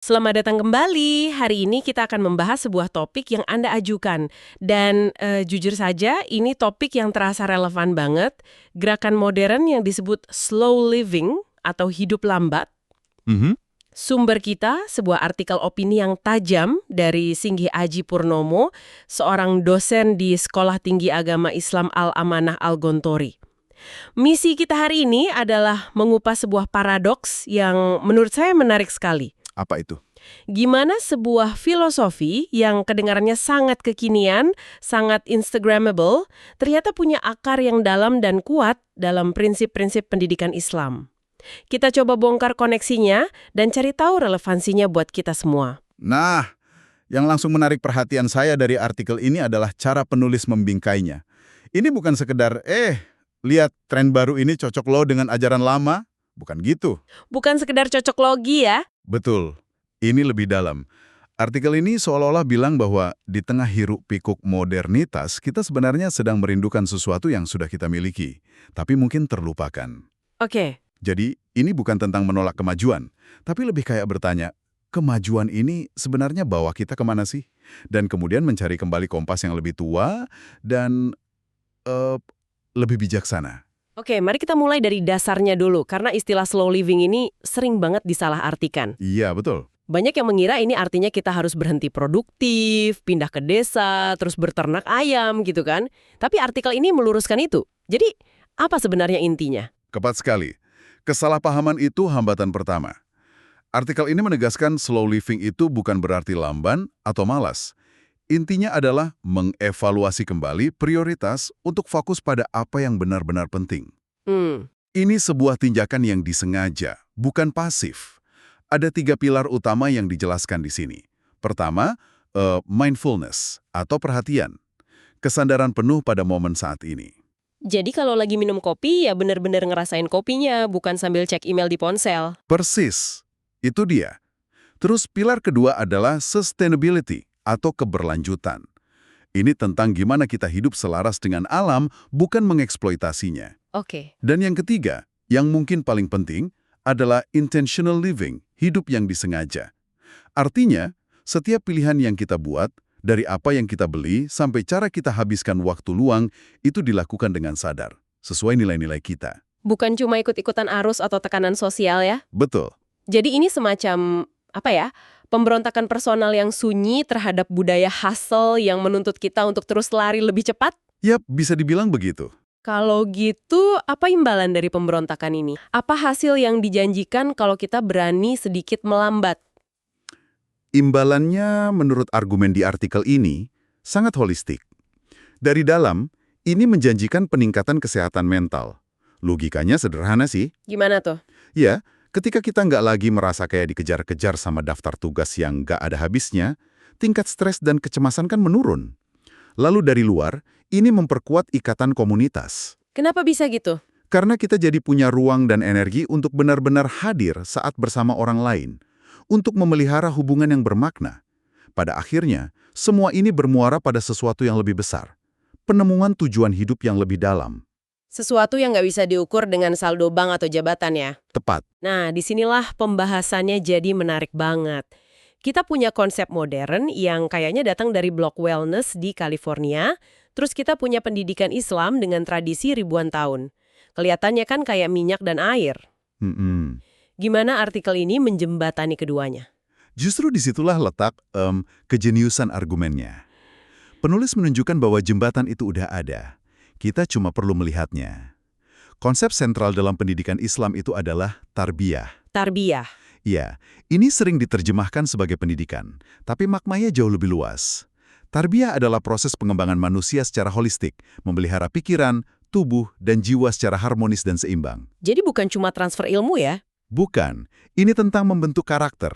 Selamat datang kembali. Hari ini kita akan membahas sebuah topik yang Anda ajukan. Dan jujur saja, ini topik yang terasa relevan banget. Gerakan modern yang disebut slow living atau hidup lambat. Mhm. Sumber kita, sebuah artikel opini yang tajam dari Singgih Aji Purnomo, seorang dosen di Sekolah Tinggi Agama Islam Al-Amanah Al-Gontori. Misi kita hari ini adalah mengupas sebuah paradoks yang menurut saya menarik sekali. Apa itu? Gimana sebuah filosofi yang kedengarannya sangat kekinian, sangat Instagramable, ternyata punya akar yang dalam dan kuat dalam prinsip-prinsip pendidikan Islam. Kita coba bongkar koneksinya dan cari tahu relevansinya buat kita semua. Nah, yang langsung menarik perhatian saya dari artikel ini adalah cara penulis membingkainya. Ini bukan sekedar, lihat tren baru ini cocok loh dengan ajaran lama. Bukan gitu. Bukan sekedar cocok logi ya. Betul. Ini lebih dalam. Artikel ini seolah-olah bilang bahwa di tengah hiruk-pikuk modernitas, kita sebenarnya sedang merindukan sesuatu yang sudah kita miliki, tapi mungkin terlupakan. Oke. Jadi, ini bukan tentang menolak kemajuan, tapi lebih kayak bertanya, kemajuan ini sebenarnya bawa kita kemana sih? Dan kemudian mencari kembali kompas yang lebih tua dan lebih bijaksana. Oke, mari kita mulai dari dasarnya dulu, karena istilah slow living ini sering banget disalahartikan. Iya, betul. Banyak yang mengira ini artinya kita harus berhenti produktif, pindah ke desa, terus berternak ayam gitu kan. Tapi artikel ini meluruskan itu. Jadi, apa sebenarnya intinya? Tepat sekali. Kesalahpahaman itu hambatan pertama. Artikel ini menegaskan slow living itu bukan berarti lamban atau malas. Intinya adalah mengevaluasi kembali prioritas untuk fokus pada apa yang benar-benar penting. Ini sebuah tindakan yang disengaja, bukan pasif. Ada 3 pilar utama yang dijelaskan di sini. Pertama, mindfulness atau perhatian. Kesadaran penuh pada momen saat ini. Jadi kalau lagi minum kopi, ya benar-benar ngerasain kopinya, bukan sambil cek email di ponsel. Persis, itu dia. Terus pilar kedua adalah sustainability atau keberlanjutan. Ini tentang gimana kita hidup selaras dengan alam, bukan mengeksploitasinya. Oke. Dan yang ketiga, yang mungkin paling penting, adalah intentional living, hidup yang disengaja. Artinya, setiap pilihan yang kita buat, dari apa yang kita beli sampai cara kita habiskan waktu luang, itu dilakukan dengan sadar, sesuai nilai-nilai kita. Bukan cuma ikut-ikutan arus atau tekanan sosial ya. Betul. Jadi ini semacam, pemberontakan personal yang sunyi terhadap budaya hustle yang menuntut kita untuk terus lari lebih cepat? Yap, bisa dibilang begitu. Kalau gitu, apa imbalan dari pemberontakan ini? Apa hasil yang dijanjikan kalau kita berani sedikit melambat? Imbalannya, menurut argumen di artikel ini, sangat holistik. Dari dalam, ini menjanjikan peningkatan kesehatan mental. Logikanya sederhana sih. Gimana tuh? Ya, ketika kita nggak lagi merasa kayak dikejar-kejar sama daftar tugas yang nggak ada habisnya, tingkat stres dan kecemasan kan menurun. Lalu dari luar, ini memperkuat ikatan komunitas. Kenapa bisa gitu? Karena kita jadi punya ruang dan energi untuk benar-benar hadir saat bersama orang lain, untuk memelihara hubungan yang bermakna. Pada akhirnya, semua ini bermuara pada sesuatu yang lebih besar, penemuan tujuan hidup yang lebih dalam. Sesuatu yang nggak bisa diukur dengan saldo bank atau jabatan ya? Tepat. Nah, disinilah pembahasannya jadi menarik banget. Kita punya konsep modern yang kayaknya datang dari blok wellness di California, terus kita punya pendidikan Islam dengan tradisi ribuan tahun. Kelihatannya kan kayak minyak dan air. Gimana artikel ini menjembatani keduanya? Justru disitulah letak kejeniusan argumennya. Penulis menunjukkan bahwa jembatan itu udah ada. Kita cuma perlu melihatnya. Konsep sentral dalam pendidikan Islam itu adalah tarbiyah. Tarbiyah. Ya, ini sering diterjemahkan sebagai pendidikan, tapi maknanya jauh lebih luas. Tarbiyah adalah proses pengembangan manusia secara holistik, memelihara pikiran, tubuh, dan jiwa secara harmonis dan seimbang. Jadi bukan cuma transfer ilmu ya? Bukan, ini tentang membentuk karakter.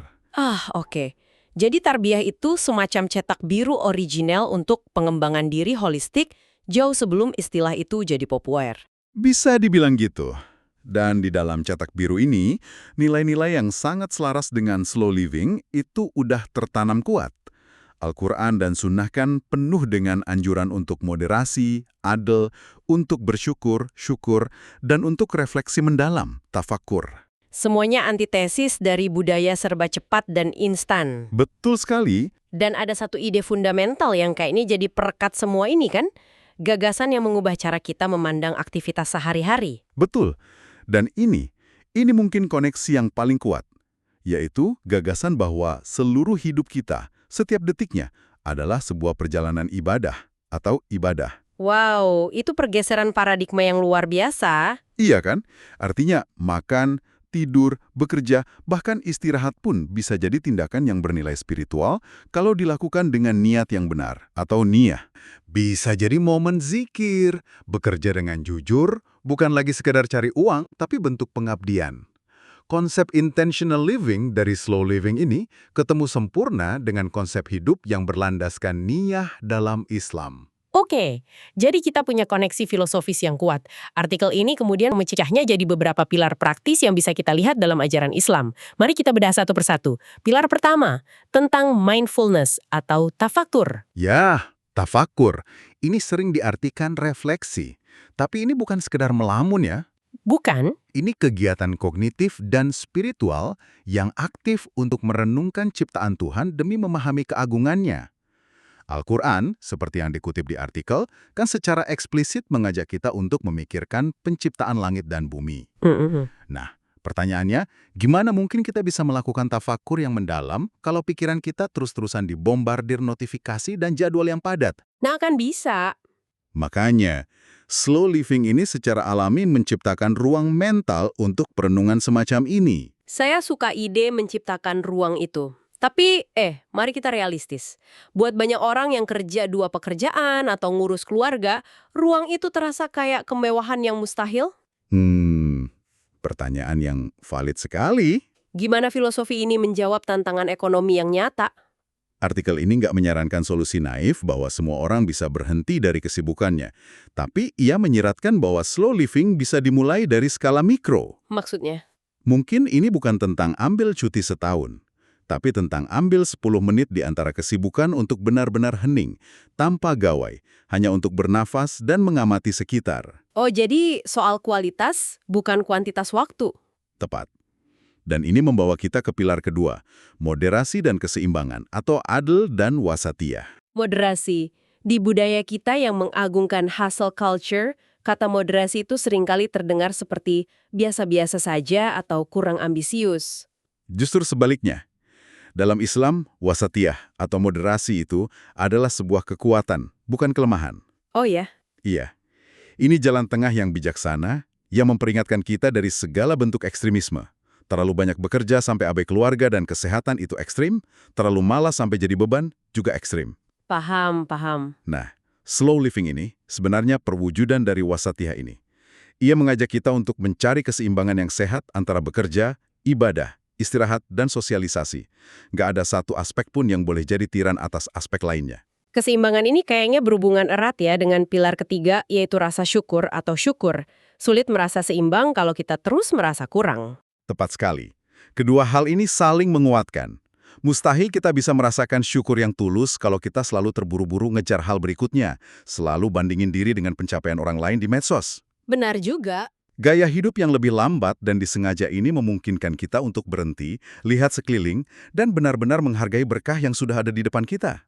Oke. Jadi tarbiyah itu semacam cetak biru original untuk pengembangan diri holistik jauh sebelum istilah itu jadi populer. Bisa dibilang gitu. Dan di dalam cetak biru ini, nilai-nilai yang sangat selaras dengan slow living itu udah tertanam kuat. Al-Quran dan Sunnah kan penuh dengan anjuran untuk moderasi, adil, untuk bersyukur, syukur, dan untuk refleksi mendalam, tafakur. Semuanya antitesis dari budaya serba cepat dan instan. Betul sekali. Dan ada satu ide fundamental yang kayak ini jadi perekat semua ini kan? Gagasan yang mengubah cara kita memandang aktivitas sehari-hari. Betul. Dan ini mungkin koneksi yang paling kuat, yaitu gagasan bahwa seluruh hidup kita, setiap detiknya, adalah sebuah perjalanan ibadah atau ibadah. Wow, itu pergeseran paradigma yang luar biasa. Iya kan? Artinya makan, tidur, bekerja, bahkan istirahat pun bisa jadi tindakan yang bernilai spiritual kalau dilakukan dengan niat yang benar atau niyah. Bisa jadi momen zikir, bekerja dengan jujur, bukan lagi sekedar cari uang, tapi bentuk pengabdian. Konsep intentional living dari slow living ini ketemu sempurna dengan konsep hidup yang berlandaskan niyah dalam Islam. Oke, jadi kita punya koneksi filosofis yang kuat. Artikel ini kemudian memecahnya jadi beberapa pilar praktis yang bisa kita lihat dalam ajaran Islam. Mari kita bedah satu persatu. Pilar pertama, tentang mindfulness atau tafakur. Ya, tafakur. Ini sering diartikan refleksi. Tapi ini bukan sekedar melamun ya. Bukan? Ini kegiatan kognitif dan spiritual yang aktif untuk merenungkan ciptaan Tuhan demi memahami keagungannya. Al-Quran, seperti yang dikutip di artikel, kan secara eksplisit mengajak kita untuk memikirkan penciptaan langit dan bumi. Nah, pertanyaannya, gimana mungkin kita bisa melakukan tafakur yang mendalam kalau pikiran kita terus-terusan dibombardir notifikasi dan jadwal yang padat? Nah, akan bisa. Makanya, slow living ini secara alami menciptakan ruang mental untuk perenungan semacam ini. Saya suka ide menciptakan ruang itu. Tapi, mari kita realistis. Buat banyak orang yang kerja 2 pekerjaan atau ngurus keluarga, ruang itu terasa kayak kemewahan yang mustahil. Pertanyaan yang valid sekali. Gimana filosofi ini menjawab tantangan ekonomi yang nyata? Artikel ini nggak menyarankan solusi naif bahwa semua orang bisa berhenti dari kesibukannya. Tapi ia menyiratkan bahwa slow living bisa dimulai dari skala mikro. Maksudnya? Mungkin ini bukan tentang ambil cuti setahun, tapi tentang ambil 10 menit di antara kesibukan untuk benar-benar hening, tanpa gawai, hanya untuk bernafas dan mengamati sekitar. Oh, jadi soal kualitas, bukan kuantitas waktu. Tepat. Dan ini membawa kita ke pilar kedua, moderasi dan keseimbangan, atau adl dan wasatiyah. Moderasi. Di budaya kita yang mengagungkan hustle culture, kata moderasi itu seringkali terdengar seperti biasa-biasa saja atau kurang ambisius. Justru sebaliknya. Dalam Islam, wasatiyah atau moderasi itu adalah sebuah kekuatan, bukan kelemahan. Oh ya? Iya. Ini jalan tengah yang bijaksana, yang memperingatkan kita dari segala bentuk ekstremisme. Terlalu banyak bekerja sampai abai keluarga dan kesehatan itu ekstrim, terlalu malas sampai jadi beban juga ekstrim. Paham. Nah, slow living ini sebenarnya perwujudan dari wasatiyah ini. Ia mengajak kita untuk mencari keseimbangan yang sehat antara bekerja, ibadah, istirahat, dan sosialisasi. Nggak ada satu aspek pun yang boleh jadi tiran atas aspek lainnya. Keseimbangan ini kayaknya berhubungan erat ya dengan pilar ketiga, yaitu rasa syukur atau syukur. Sulit merasa seimbang kalau kita terus merasa kurang. Tepat sekali. Kedua hal ini saling menguatkan. Mustahil kita bisa merasakan syukur yang tulus kalau kita selalu terburu-buru ngejar hal berikutnya, selalu bandingin diri dengan pencapaian orang lain di medsos. Benar juga. Gaya hidup yang lebih lambat dan disengaja ini memungkinkan kita untuk berhenti, lihat sekeliling, dan benar-benar menghargai berkah yang sudah ada di depan kita.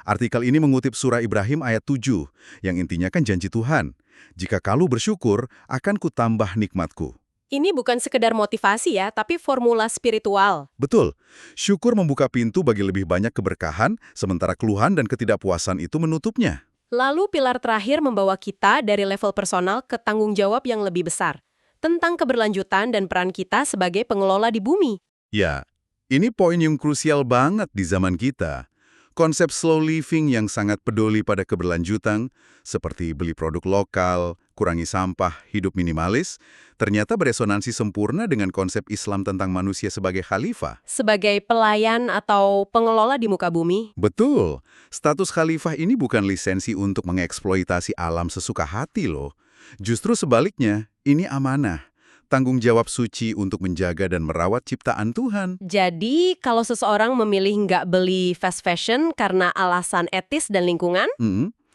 Artikel ini mengutip surah Ibrahim ayat 7, yang intinya kan janji Tuhan. Jika kamu bersyukur, akan kutambah nikmatku. Ini bukan sekedar motivasi ya, tapi formula spiritual. Betul, syukur membuka pintu bagi lebih banyak keberkahan, sementara keluhan dan ketidakpuasan itu menutupnya. Lalu pilar terakhir membawa kita dari level personal ke tanggung jawab yang lebih besar. Tentang keberlanjutan dan peran kita sebagai pengelola di bumi. Ya, ini poin yang krusial banget di zaman kita. Konsep slow living yang sangat peduli pada keberlanjutan, seperti beli produk lokal, kurangi sampah, hidup minimalis, ternyata beresonansi sempurna dengan konsep Islam tentang manusia sebagai khalifah. Sebagai pelayan atau pengelola di muka bumi. Betul, status khalifah ini bukan lisensi untuk mengeksploitasi alam sesuka hati loh. Justru sebaliknya, ini amanah. Tanggung jawab suci untuk menjaga dan merawat ciptaan Tuhan. Jadi, kalau seseorang memilih nggak beli fast fashion karena alasan etis dan lingkungan?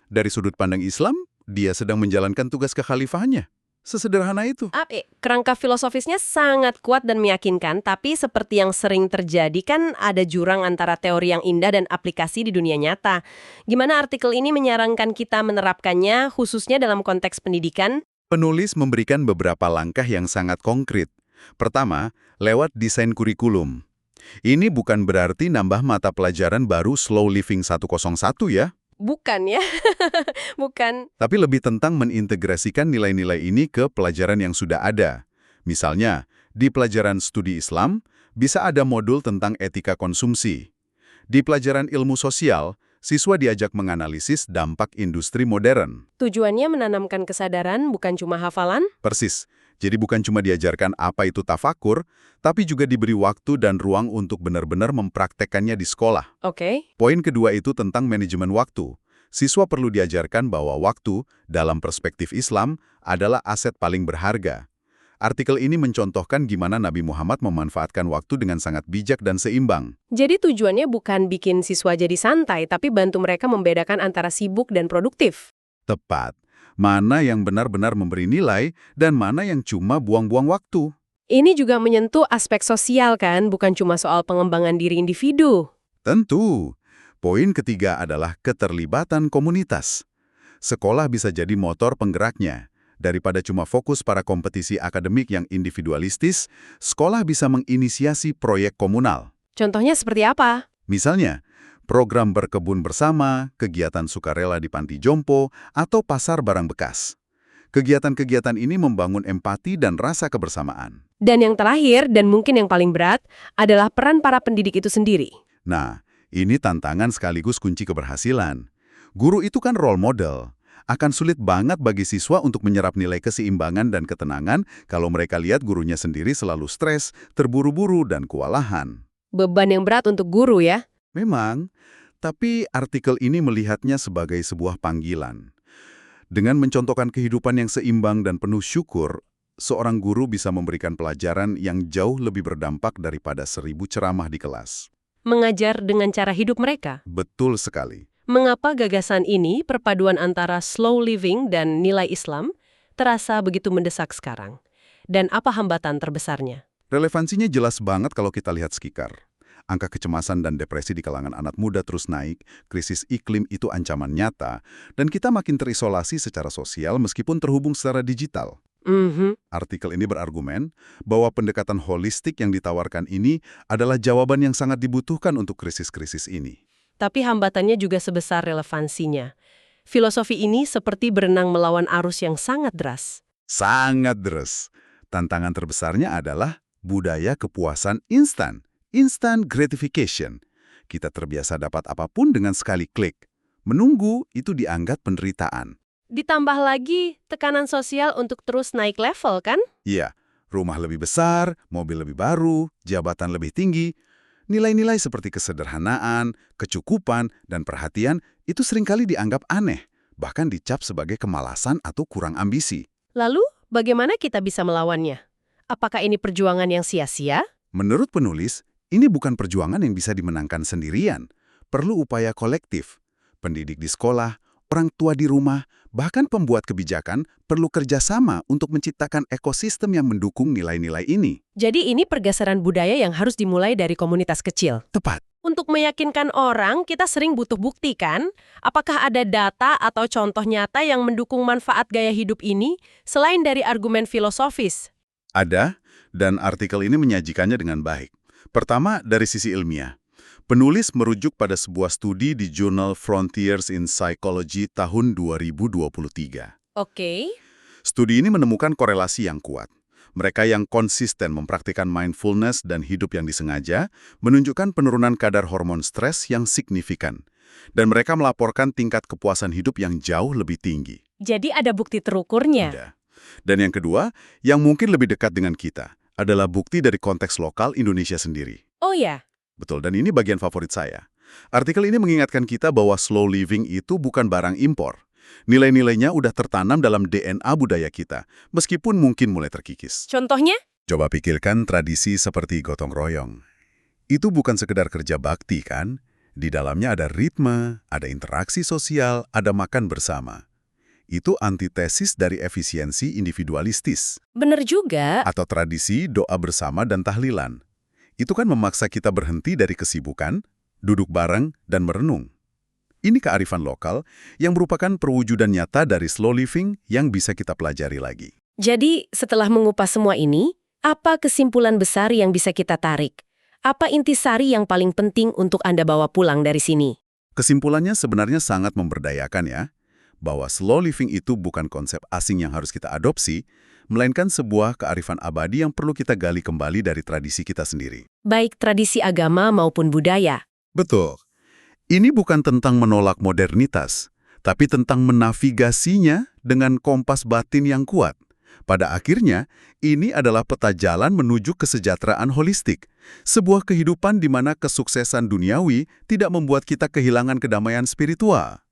Dari sudut pandang Islam, dia sedang menjalankan tugas kekhalifahannya. Sesederhana itu. Kerangka filosofisnya sangat kuat dan meyakinkan, tapi seperti yang sering terjadi kan ada jurang antara teori yang indah dan aplikasi di dunia nyata. Gimana artikel ini menyarankan kita menerapkannya, khususnya dalam konteks pendidikan? Penulis memberikan beberapa langkah yang sangat konkret. Pertama, lewat desain kurikulum. Ini bukan berarti nambah mata pelajaran baru Slow Living 101 ya. Bukan ya? Bukan. Tapi lebih tentang mengintegrasikan nilai-nilai ini ke pelajaran yang sudah ada. Misalnya, di pelajaran studi Islam, bisa ada modul tentang etika konsumsi. Di pelajaran ilmu sosial, siswa diajak menganalisis dampak industri modern. Tujuannya menanamkan kesadaran, bukan cuma hafalan? Persis. Jadi bukan cuma diajarkan apa itu tafakur, tapi juga diberi waktu dan ruang untuk benar-benar mempraktekkannya di sekolah. Oke. Poin kedua itu tentang manajemen waktu. Siswa perlu diajarkan bahwa waktu, dalam perspektif Islam, adalah aset paling berharga. Artikel ini mencontohkan gimana Nabi Muhammad memanfaatkan waktu dengan sangat bijak dan seimbang. Jadi tujuannya bukan bikin siswa jadi santai, tapi bantu mereka membedakan antara sibuk dan produktif. Tepat. Mana yang benar-benar memberi nilai dan mana yang cuma buang-buang waktu. Ini juga menyentuh aspek sosial kan, bukan cuma soal pengembangan diri individu. Tentu. Poin ketiga adalah keterlibatan komunitas. Sekolah bisa jadi motor penggeraknya. Daripada cuma fokus pada kompetisi akademik yang individualistis, sekolah bisa menginisiasi proyek komunal. Contohnya seperti apa? Misalnya, program berkebun bersama, kegiatan sukarela di panti jompo, atau pasar barang bekas. Kegiatan-kegiatan ini membangun empati dan rasa kebersamaan. Dan yang terakhir, dan mungkin yang paling berat, adalah peran para pendidik itu sendiri. Nah, ini tantangan sekaligus kunci keberhasilan. Guru itu kan role model. Akan sulit banget bagi siswa untuk menyerap nilai keseimbangan dan ketenangan kalau mereka lihat gurunya sendiri selalu stres, terburu-buru, dan kewalahan. Beban yang berat untuk guru ya. Memang, tapi artikel ini melihatnya sebagai sebuah panggilan. Dengan mencontohkan kehidupan yang seimbang dan penuh syukur, seorang guru bisa memberikan pelajaran yang jauh lebih berdampak daripada 1000 ceramah di kelas. Mengajar dengan cara hidup mereka. Betul sekali. Mengapa gagasan ini, perpaduan antara slow living dan nilai Islam, terasa begitu mendesak sekarang? Dan apa hambatan terbesarnya? Relevansinya jelas banget kalau kita lihat sekitar. Angka kecemasan dan depresi di kalangan anak muda terus naik, krisis iklim itu ancaman nyata, dan kita makin terisolasi secara sosial meskipun terhubung secara digital. Artikel ini berargumen bahwa pendekatan holistik yang ditawarkan ini adalah jawaban yang sangat dibutuhkan untuk krisis-krisis ini. Tapi hambatannya juga sebesar relevansinya. Filosofi ini seperti berenang melawan arus yang sangat deras. Sangat deres. Tantangan terbesarnya adalah budaya kepuasan instan. Instant gratification. Kita terbiasa dapat apapun dengan sekali klik. Menunggu itu dianggap penderitaan. Ditambah lagi tekanan sosial untuk terus naik level kan? Iya, rumah lebih besar, mobil lebih baru, jabatan lebih tinggi. Nilai-nilai seperti kesederhanaan, kecukupan, dan perhatian itu seringkali dianggap aneh, bahkan dicap sebagai kemalasan atau kurang ambisi. Lalu, bagaimana kita bisa melawannya? Apakah ini perjuangan yang sia-sia? Menurut penulis, ini bukan perjuangan yang bisa dimenangkan sendirian. Perlu upaya kolektif. Pendidik di sekolah, orang tua di rumah, bahkan pembuat kebijakan perlu kerjasama untuk menciptakan ekosistem yang mendukung nilai-nilai ini. Jadi ini pergeseran budaya yang harus dimulai dari komunitas kecil. Tepat. Untuk meyakinkan orang, kita sering butuh bukti kan? Apakah ada data atau contoh nyata yang mendukung manfaat gaya hidup ini, selain dari argumen filosofis? Ada, dan artikel ini menyajikannya dengan baik. Pertama, dari sisi ilmiah. Penulis merujuk pada sebuah studi di jurnal Frontiers in Psychology tahun 2023. Oke. Studi ini menemukan korelasi yang kuat. Mereka yang konsisten mempraktikkan mindfulness dan hidup yang disengaja menunjukkan penurunan kadar hormon stres yang signifikan. Dan mereka melaporkan tingkat kepuasan hidup yang jauh lebih tinggi. Jadi ada bukti terukurnya. Ada. Dan yang kedua, yang mungkin lebih dekat dengan kita, adalah bukti dari konteks lokal Indonesia sendiri. Oh ya? Betul, dan ini bagian favorit saya. Artikel ini mengingatkan kita bahwa slow living itu bukan barang impor. Nilai-nilainya udah tertanam dalam DNA budaya kita, meskipun mungkin mulai terkikis. Contohnya? Coba pikirkan tradisi seperti gotong royong. Itu bukan sekedar kerja bakti, kan? Di dalamnya ada ritme, ada interaksi sosial, ada makan bersama. Itu antitesis dari efisiensi individualistis Bener juga. atau tradisi doa bersama dan tahlilan. Itu kan memaksa kita berhenti dari kesibukan, duduk bareng, dan merenung. Ini kearifan lokal yang merupakan perwujudan nyata dari slow living yang bisa kita pelajari lagi. Jadi, setelah mengupas semua ini, apa kesimpulan besar yang bisa kita tarik? Apa intisari yang paling penting untuk Anda bawa pulang dari sini? Kesimpulannya sebenarnya sangat memberdayakan ya, bahwa slow living itu bukan konsep asing yang harus kita adopsi, melainkan sebuah kearifan abadi yang perlu kita gali kembali dari tradisi kita sendiri. Baik tradisi agama maupun budaya. Betul. Ini bukan tentang menolak modernitas, tapi tentang menavigasinya dengan kompas batin yang kuat. Pada akhirnya, ini adalah peta jalan menuju kesejahteraan holistik. Sebuah kehidupan di mana kesuksesan duniawi tidak membuat kita kehilangan kedamaian spiritual.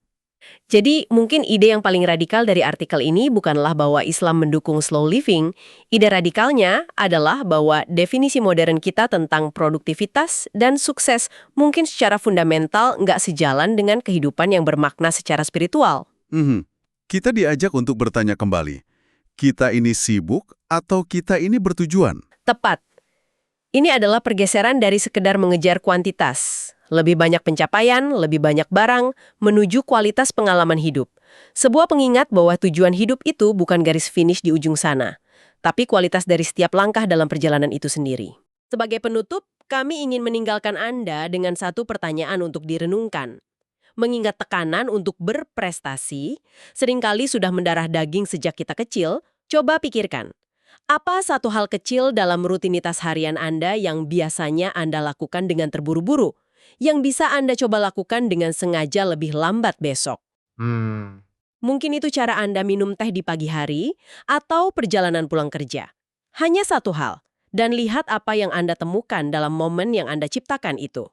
Jadi, mungkin ide yang paling radikal dari artikel ini bukanlah bahwa Islam mendukung slow living. Ide radikalnya adalah bahwa definisi modern kita tentang produktivitas dan sukses mungkin secara fundamental nggak sejalan dengan kehidupan yang bermakna secara spiritual. Kita diajak untuk bertanya kembali, kita ini sibuk atau kita ini bertujuan? Tepat. Ini adalah pergeseran dari sekedar mengejar kuantitas. Lebih banyak pencapaian, lebih banyak barang, menuju kualitas pengalaman hidup. Sebuah pengingat bahwa tujuan hidup itu bukan garis finish di ujung sana, tapi kualitas dari setiap langkah dalam perjalanan itu sendiri. Sebagai penutup, kami ingin meninggalkan Anda dengan satu pertanyaan untuk direnungkan. Mengingat tekanan untuk berprestasi, seringkali sudah mendarah daging sejak kita kecil, coba pikirkan. Apa satu hal kecil dalam rutinitas harian Anda yang biasanya Anda lakukan dengan terburu-buru, yang bisa Anda coba lakukan dengan sengaja lebih lambat besok? Mungkin itu cara Anda minum teh di pagi hari atau perjalanan pulang kerja. Hanya satu hal, dan lihat apa yang Anda temukan dalam momen yang Anda ciptakan itu.